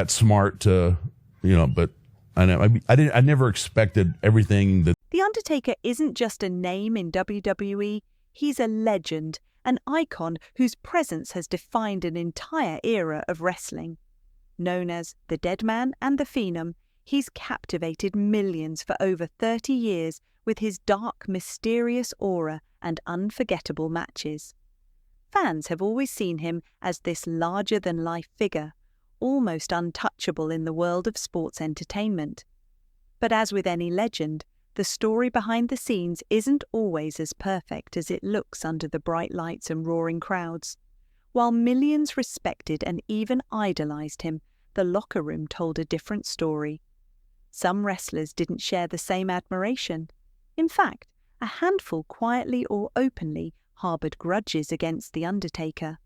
that smart to, but I never expected everything that. The Undertaker isn't just a name in WWE, he's a legend, an icon whose presence has defined an entire era of wrestling. Known as the Dead Man and the Phenom, he's captivated millions for over 30 years with his dark, mysterious aura and unforgettable matches. Fans have always seen him as this larger-than-life figure, almost untouchable in the world of sports entertainment. But as with any legend, the story behind the scenes isn't always as perfect as it looks under the bright lights and roaring crowds. While millions respected and even idolized him, the locker room told a different story. Some wrestlers didn't share the same admiration. In fact, a handful quietly or openly harbored grudges against The Undertaker.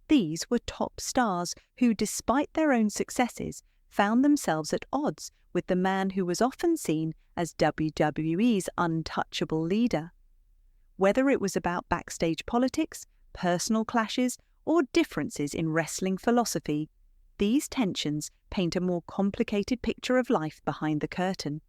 These were top stars who, despite their own successes, found themselves at odds with the man who was often seen as WWE's untouchable leader. Whether it was about backstage politics, personal clashes, or differences in wrestling philosophy, these tensions paint a more complicated picture of life behind the curtain.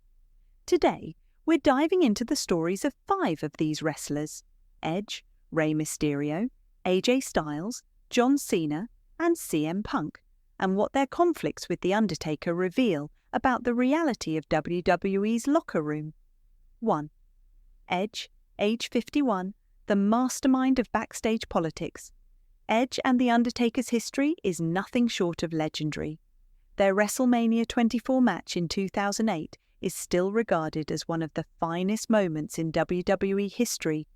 Today, we're diving into the stories of 5 of these wrestlers: Edge, Rey Mysterio, AJ Styles, John Cena, and CM Punk, and what their conflicts with The Undertaker reveal about the reality of WWE's locker room. 1. Edge, age 51, the mastermind of backstage politics. Edge and The Undertaker's history is nothing short of legendary. Their WrestleMania 24 match in 2008 is still regarded as one of the finest moments in WWE history,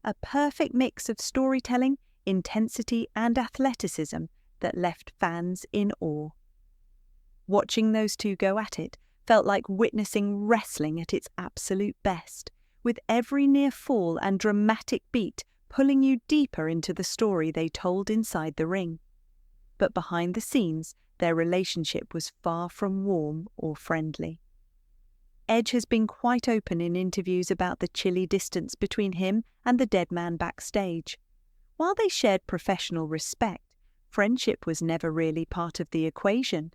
a perfect mix of storytelling, intensity, and athleticism that left fans in awe. Watching those two go at it felt like witnessing wrestling at its absolute best, with every near fall and dramatic beat pulling you deeper into the story they told inside the ring. But behind the scenes, their relationship was far from warm or friendly. Edge has been quite open in interviews about the chilly distance between him and the dead man backstage. While they shared professional respect, friendship was never really part of the equation.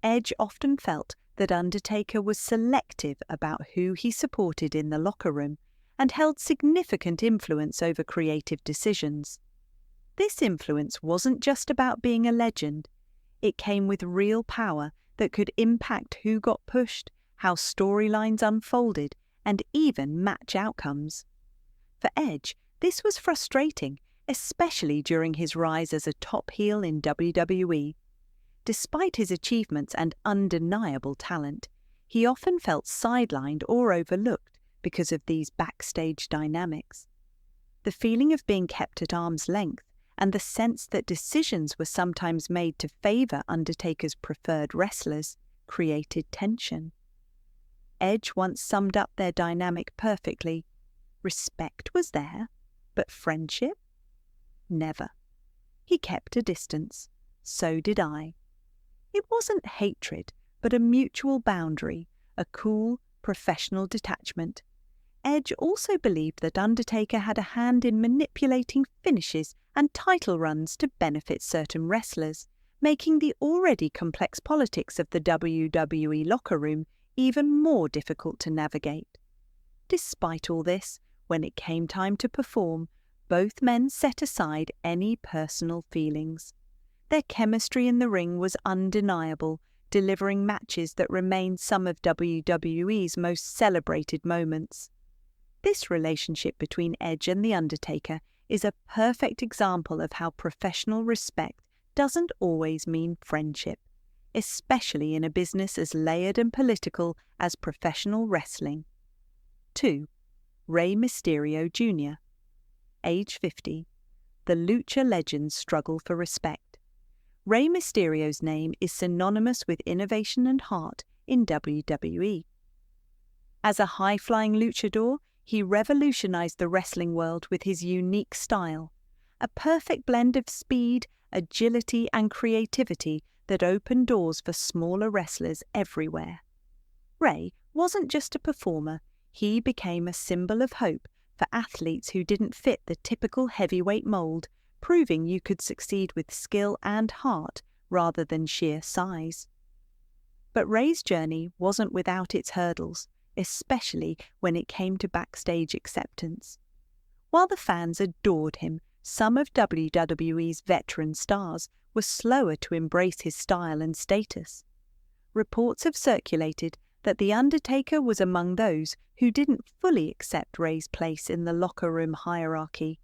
Edge often felt that Undertaker was selective about who he supported in the locker room and held significant influence over creative decisions. This influence wasn't just about being a legend. It came with real power that could impact who got pushed, how storylines unfolded, and even match outcomes. For Edge, this was frustrating, especially during his rise as a top heel in WWE. Despite his achievements and undeniable talent, he often felt sidelined or overlooked because of these backstage dynamics. The feeling of being kept at arm's length and the sense that decisions were sometimes made to favor Undertaker's preferred wrestlers created tension. Edge once summed up their dynamic perfectly. Respect was there, but friendship? Never. He kept a distance. So did I. It wasn't hatred, but a mutual boundary, a cool, professional detachment. Edge also believed that Undertaker had a hand in manipulating finishes and title runs to benefit certain wrestlers, making the already complex politics of the WWE locker room even more difficult to navigate. Despite all this, when it came time to perform, both men set aside any personal feelings. Their chemistry in the ring was undeniable, delivering matches that remained some of WWE's most celebrated moments. This relationship between Edge and The Undertaker is a perfect example of how professional respect doesn't always mean friendship, especially in a business as layered and political as professional wrestling. 2. Rey Mysterio Jr. Age 50. The Lucha Legends struggle for respect. Rey Mysterio's name is synonymous with innovation and heart in WWE. As a high-flying luchador, he revolutionized the wrestling world with his unique style, a perfect blend of speed, agility, and creativity that opened doors for smaller wrestlers everywhere. Rey wasn't just a performer, he became a symbol of hope for athletes who didn't fit the typical heavyweight mold, proving you could succeed with skill and heart rather than sheer size. But Ray's journey wasn't without its hurdles, especially when it came to backstage acceptance. While the fans adored him, some of WWE's veteran stars were slower to embrace his style and status. Reports have circulated that The Undertaker was among those who didn't fully accept Ray's place in the locker room hierarchy.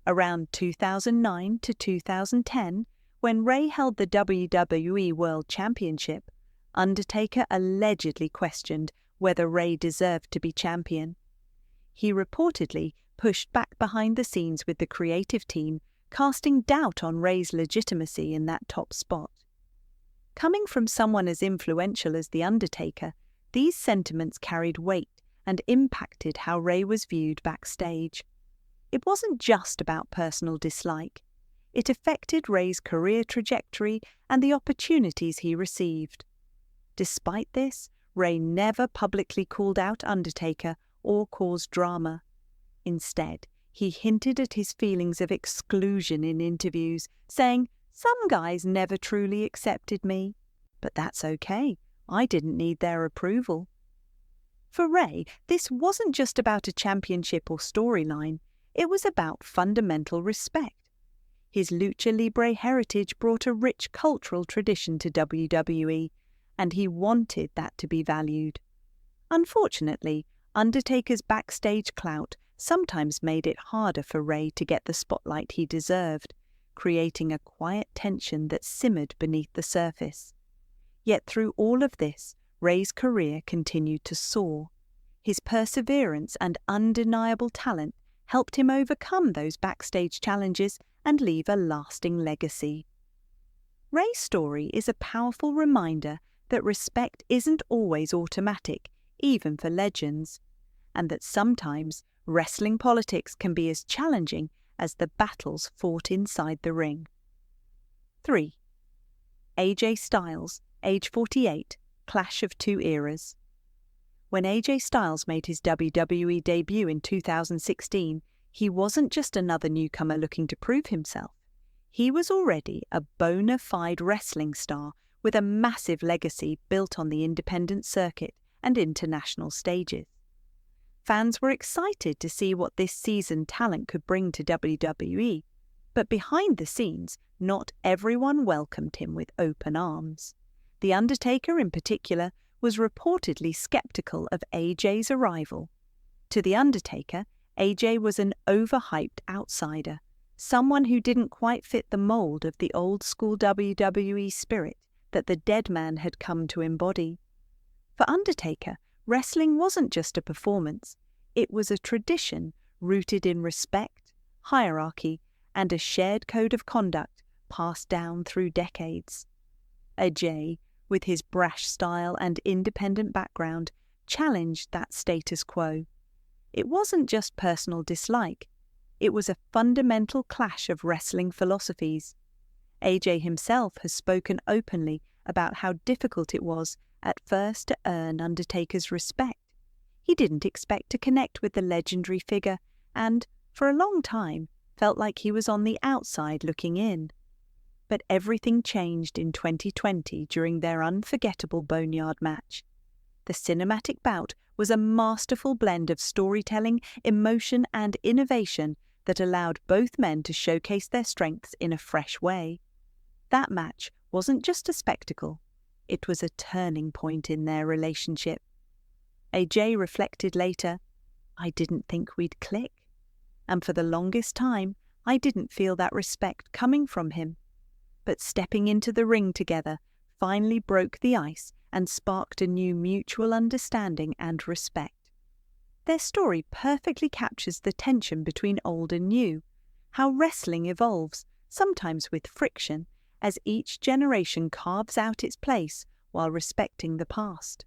Around 2009 to 2010, when Ray held the WWE World Championship, Undertaker allegedly questioned whether Ray deserved to be champion. He reportedly pushed back behind the scenes with the creative team, casting doubt on Ray's legitimacy in that top spot. Coming from someone as influential as The Undertaker, these sentiments carried weight and impacted how Ray was viewed backstage. It wasn't just about personal dislike. It affected Ray's career trajectory and the opportunities he received. Despite this, Ray never publicly called out Undertaker or caused drama. Instead, he hinted at his feelings of exclusion in interviews, saying, "Some guys never truly accepted me. But that's okay. I didn't need their approval." For Ray, this wasn't just about a championship or storyline. It was about fundamental respect. His lucha libre heritage brought a rich cultural tradition to WWE, and he wanted that to be valued. Unfortunately, Undertaker's backstage clout sometimes made it harder for Ray to get the spotlight he deserved, creating a quiet tension that simmered beneath the surface. Yet through all of this, Ray's career continued to soar. His perseverance and undeniable talent helped him overcome those backstage challenges and leave a lasting legacy. Ray's story is a powerful reminder that respect isn't always automatic, even for legends, and that sometimes wrestling politics can be as challenging as the battles fought inside the ring. 3. AJ Styles, age 48, clash of two eras. When AJ Styles made his WWE debut in 2016, he wasn't just another newcomer looking to prove himself. He was already a bona fide wrestling star with a massive legacy built on the independent circuit and international stages. Fans were excited to see what this seasoned talent could bring to WWE, but behind the scenes, not everyone welcomed him with open arms. The Undertaker, in particular, was reportedly skeptical of AJ's arrival. To The Undertaker, AJ was an overhyped outsider, someone who didn't quite fit the mold of the old-school WWE spirit that the dead man had come to embody. For Undertaker, wrestling wasn't just a performance, it was a tradition rooted in respect, hierarchy, and a shared code of conduct passed down through decades. AJ, with his brash style and independent background, challenged that status quo. It wasn't just personal dislike, it was a fundamental clash of wrestling philosophies. AJ himself has spoken openly about how difficult it was at first to earn Undertaker's respect. He didn't expect to connect with the legendary figure and, for a long time, felt like he was on the outside looking in. But everything changed in 2020 during their unforgettable Boneyard match. The cinematic bout was a masterful blend of storytelling, emotion, and innovation that allowed both men to showcase their strengths in a fresh way. That match wasn't just a spectacle, it was a turning point in their relationship. AJ reflected later, "I didn't think we'd click. And for the longest time, I didn't feel that respect coming from him. But stepping into the ring together finally broke the ice and sparked a new mutual understanding and respect." Their story perfectly captures the tension between old and new, how wrestling evolves, sometimes with friction, as each generation carves out its place while respecting the past.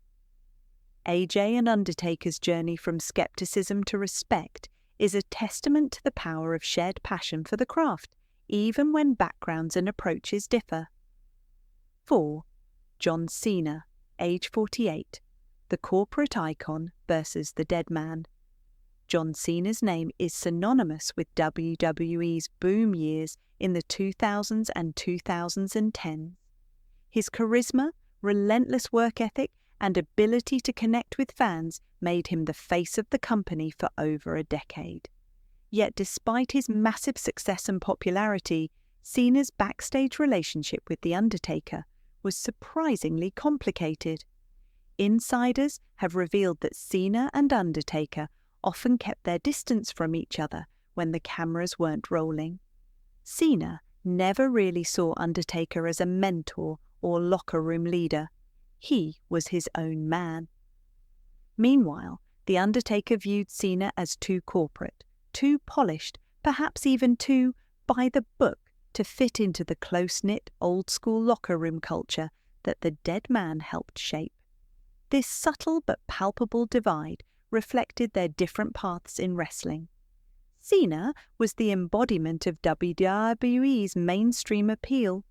AJ and Undertaker's journey from skepticism to respect is a testament to the power of shared passion for the craft, even when backgrounds and approaches differ. 4. John Cena, age 48, the corporate icon versus the dead man. John Cena's name is synonymous with WWE's boom years in the 2000s and 2010s. His charisma, relentless work ethic, and ability to connect with fans made him the face of the company for over a decade. Yet despite his massive success and popularity, Cena's backstage relationship with The Undertaker was surprisingly complicated. Insiders have revealed that Cena and Undertaker often kept their distance from each other when the cameras weren't rolling. Cena never really saw Undertaker as a mentor or locker room leader. He was his own man. Meanwhile, The Undertaker viewed Cena as too corporate, too polished, perhaps even too by the book to fit into the close-knit, old-school locker room culture that the dead man helped shape. This subtle but palpable divide reflected their different paths in wrestling. Cena was the embodiment of WWE's mainstream appeal,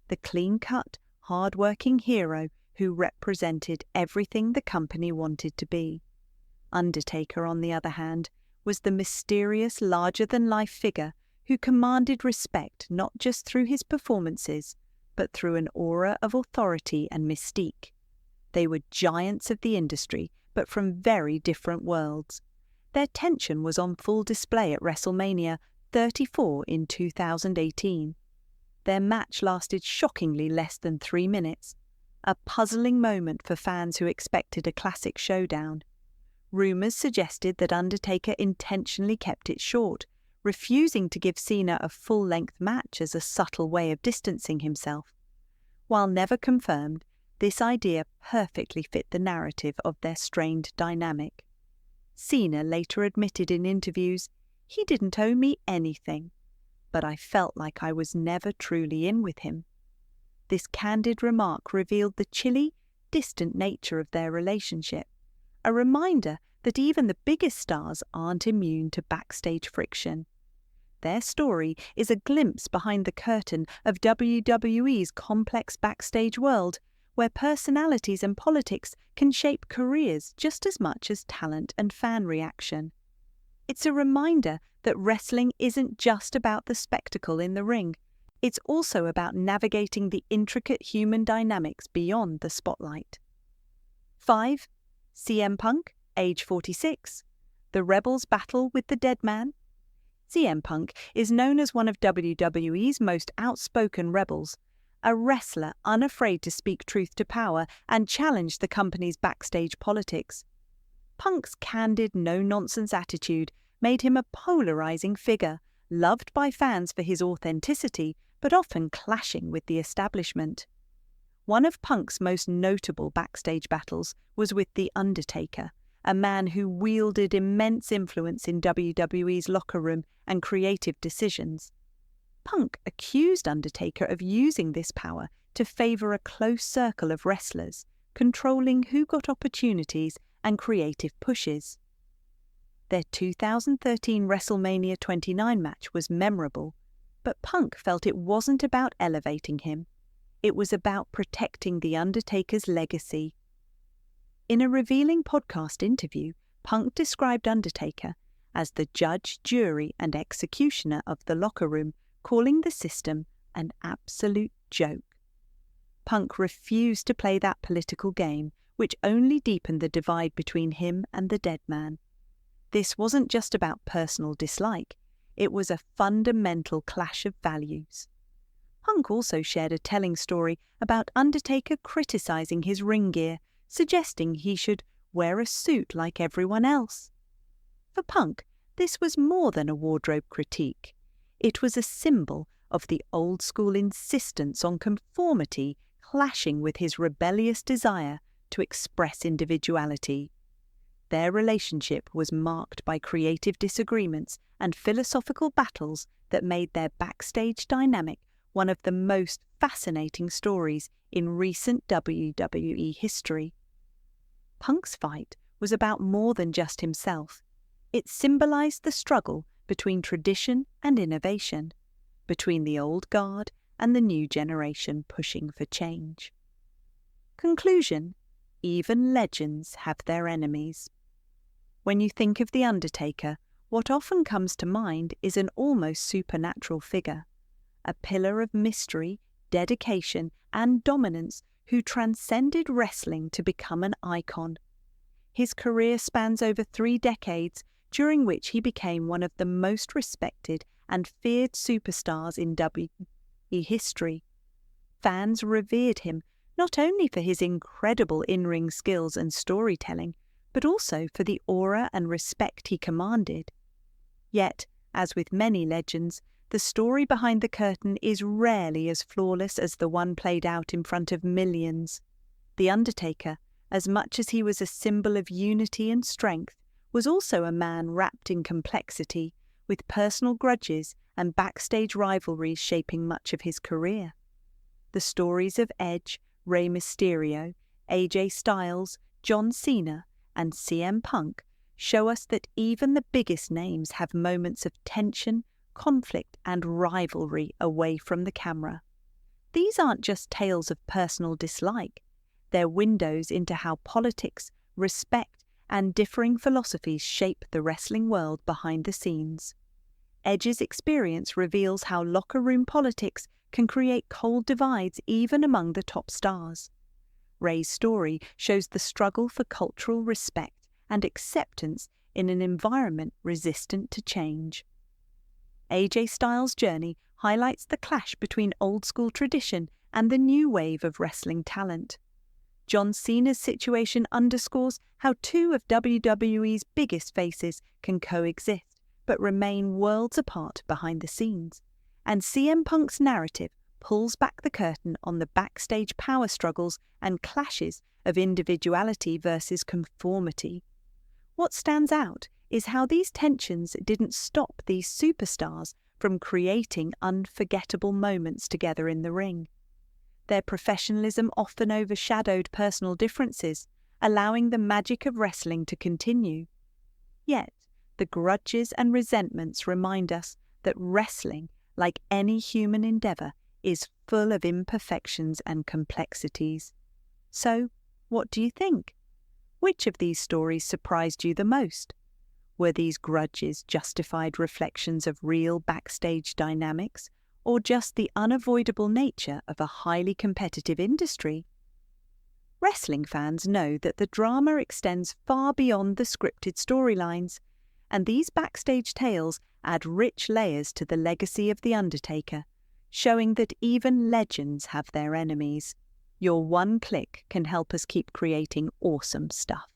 the clean-cut, hard-working hero who represented everything the company wanted to be. Undertaker, on the other hand, was the mysterious, larger-than-life figure who commanded respect not just through his performances, but through an aura of authority and mystique. They were giants of the industry, but from very different worlds. Their tension was on full display at WrestleMania 34 in 2018. Their match lasted shockingly less than 3 minutes, a puzzling moment for fans who expected a classic showdown. Rumours suggested that Undertaker intentionally kept it short, refusing to give Cena a full-length match as a subtle way of distancing himself. While never confirmed, this idea perfectly fit the narrative of their strained dynamic. Cena later admitted in interviews, "He didn't owe me anything, but I felt like I was never truly in with him." This candid remark revealed the chilly, distant nature of their relationship, a reminder that even the biggest stars aren't immune to backstage friction. Their story is a glimpse behind the curtain of WWE's complex backstage world, where personalities and politics can shape careers just as much as talent and fan reaction. It's a reminder that wrestling isn't just about the spectacle in the ring. It's also about navigating the intricate human dynamics beyond the spotlight. 5. CM Punk, age 46. The Rebels battle with the dead man. CM Punk is known as one of WWE's most outspoken rebels, a wrestler unafraid to speak truth to power and challenge the company's backstage politics. Punk's candid, no-nonsense attitude made him a polarizing figure, loved by fans for his authenticity, but often clashing with the establishment. One of Punk's most notable backstage battles was with The Undertaker, a man who wielded immense influence in WWE's locker room and creative decisions. Punk accused Undertaker of using this power to favor a close circle of wrestlers, controlling who got opportunities and creative pushes. Their 2013 WrestleMania 29 match was memorable, but Punk felt it wasn't about elevating him. It was about protecting The Undertaker's legacy. In a revealing podcast interview, Punk described Undertaker as the judge, jury, and executioner of the locker room, calling the system an absolute joke. Punk refused to play that political game, which only deepened the divide between him and the dead man. This wasn't just about personal dislike, it was a fundamental clash of values. Punk also shared a telling story about Undertaker criticizing his ring gear, suggesting he should wear a suit like everyone else. For Punk, this was more than a wardrobe critique. It was a symbol of the old-school insistence on conformity clashing with his rebellious desire to express individuality. Their relationship was marked by creative disagreements and philosophical battles that made their backstage dynamic one of the most fascinating stories in recent WWE history. Punk's fight was about more than just himself. It symbolized the struggle between tradition and innovation, between the old guard and the new generation pushing for change. Conclusion: even legends have their enemies. When you think of The Undertaker, what often comes to mind is an almost supernatural figure, a pillar of mystery, dedication, and dominance who transcended wrestling to become an icon. His career spans over 3 decades, during which he became one of the most respected and feared superstars in WWE history. Fans revered him not only for his incredible in-ring skills and storytelling, but also for the aura and respect he commanded. Yet, as with many legends, the story behind the curtain is rarely as flawless as the one played out in front of millions. The Undertaker, as much as he was a symbol of unity and strength, was also a man wrapped in complexity, with personal grudges and backstage rivalries shaping much of his career. The stories of Edge, Rey Mysterio, AJ Styles, John Cena, and CM Punk show us that even the biggest names have moments of tension, conflict, and rivalry away from the camera. These aren't just tales of personal dislike. They're windows into how politics, respect, and differing philosophies shape the wrestling world behind the scenes. Edge's experience reveals how locker room politics can create cold divides even among the top stars. Rey's story shows the struggle for cultural respect and acceptance in an environment resistant to change. AJ Styles' journey highlights the clash between old-school tradition and the new wave of wrestling talent. John Cena's situation underscores how two of WWE's biggest faces can coexist but remain worlds apart behind the scenes. And CM Punk's narrative pulls back the curtain on the backstage power struggles and clashes of individuality versus conformity. What stands out is how these tensions didn't stop these superstars from creating unforgettable moments together in the ring. Their professionalism often overshadowed personal differences, allowing the magic of wrestling to continue. Yet, the grudges and resentments remind us that wrestling, like any human endeavor, is full of imperfections and complexities. So, what do you think? Which of these stories surprised you the most? Were these grudges justified reflections of real backstage dynamics, or just the unavoidable nature of a highly competitive industry? Wrestling fans know that the drama extends far beyond the scripted storylines, and these backstage tales add rich layers to the legacy of The Undertaker, showing that even legends have their enemies. Your one click can help us keep creating awesome stuff.